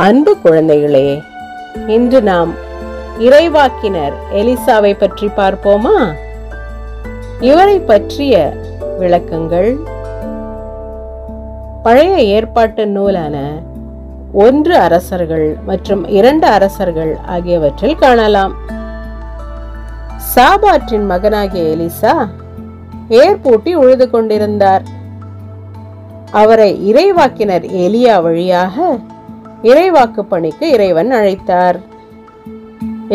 அன்பு குழந்தைகளே, இன்று நாம் இறைவாக்கினர் எலிசாவை பற்றி பார்ப்போமா? இவரை பற்றிய விளக்கங்கள் பழைய ஏற்பாட்டு நூலான 1 அரசர்கள் மற்றும் 2 அரசர்கள் ஆகியவற்றில் காணலாம். சாபாற்றின் மகனாகிய எலிசா ஏர்பூட்டி உழுது கொண்டிருந்தார். அவரை இறைவாக்கினர் எலியா வழியாக இறைவாக்கு பணிக்கு இறைவன் அழைத்தார்.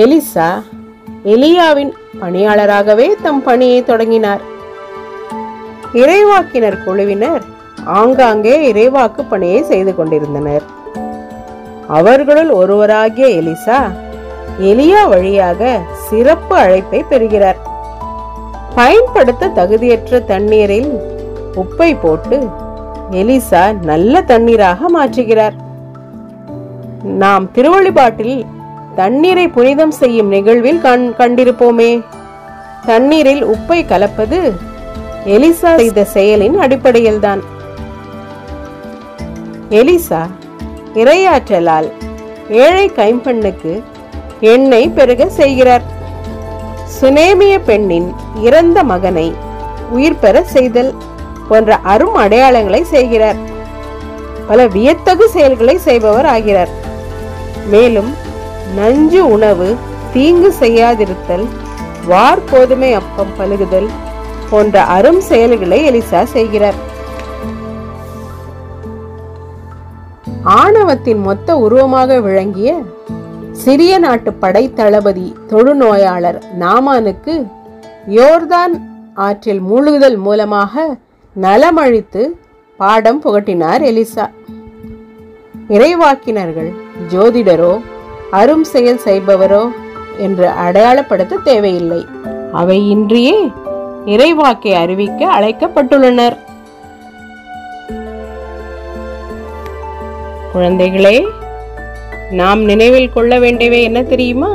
எலிசா எலியாவின் பணியாளராகவே தம் பணியை தொடங்கினார். இறைவாக்கினர் குழுவினர் ஆங்காங்கே இறைவாக்கு பணியை செய்து கொண்டிருந்தனர். அவர்களுள் ஒருவராகிய எலிசா எலியா வழியாக சிறப்பு அழைப்பை பெறுகிறார். பயன்படுத்த தகுதியற்ற தண்ணீரில் உப்பை போட்டு எலிசா நல்ல தண்ணீராக மாற்றுகிறார். நாம் திருவழிபாட்டில் தண்ணீரை புனிதம் செய்யும் நிகழ்வில் கண்டிருப்போமே. தண்ணீரில் உப்பை கலப்பது எலிசா செய்த செயலின் அடிப்படையில்தான். எலிசா இறையாற்றலால் ஏழை கைம்பெண்ணுக்கு எண்ணெய் பெருக செய்கிறார். சுனேமிய பெண்ணின் இறந்த மகனை உயிர் பெற செய்தல் போன்ற அரும் அடையாளங்களை செய்கிறார். பல வியத்தகு செயல்களை செய்பவர் ஆகிறார். மேலும் நஞ்சு உணவு தீங்கு செய்யாதிருத்தல், வார்கோதுமை அப்பம் பழுகுதல் போன்ற அரும் செயல்களை எலிசா செய்கிறார். ஆணவத்தின் மொத்த உருவமாக விளங்கிய சிறிய நாட்டு படை தளபதி தொழுநோயாளர் நாமானுக்கு யோர்தான் ஆற்றில் மூழ்குதல் மூலமாக நலமழித்து பாடம் புகட்டினார் எலிசா. இறைவாக்கினர்கள் ஜோதிடரோ அரும் செயல் செய்பவரோ என்று அடையாளப்படுத்த தேவையில்லை. அவை இன்றியே இறைவாக்கை அறிவிக்க அழைக்கப்பட்டுள்ளனர். குழந்தைகளே, நாம் நினைவில் கொள்ள வேண்டியவை என்ன தெரியுமா?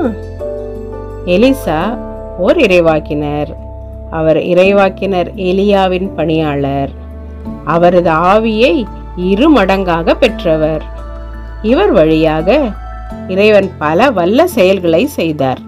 எலிசா ஓர் இறைவாக்கினர். அவர் இறைவாக்கினர் எலியாவின் பணியாளர். அவரது ஆவியை 2 மடங்காக பெற்றவர். இவர் வழியாக இறைவன் பல வல்ல செயல்களை செய்தார்.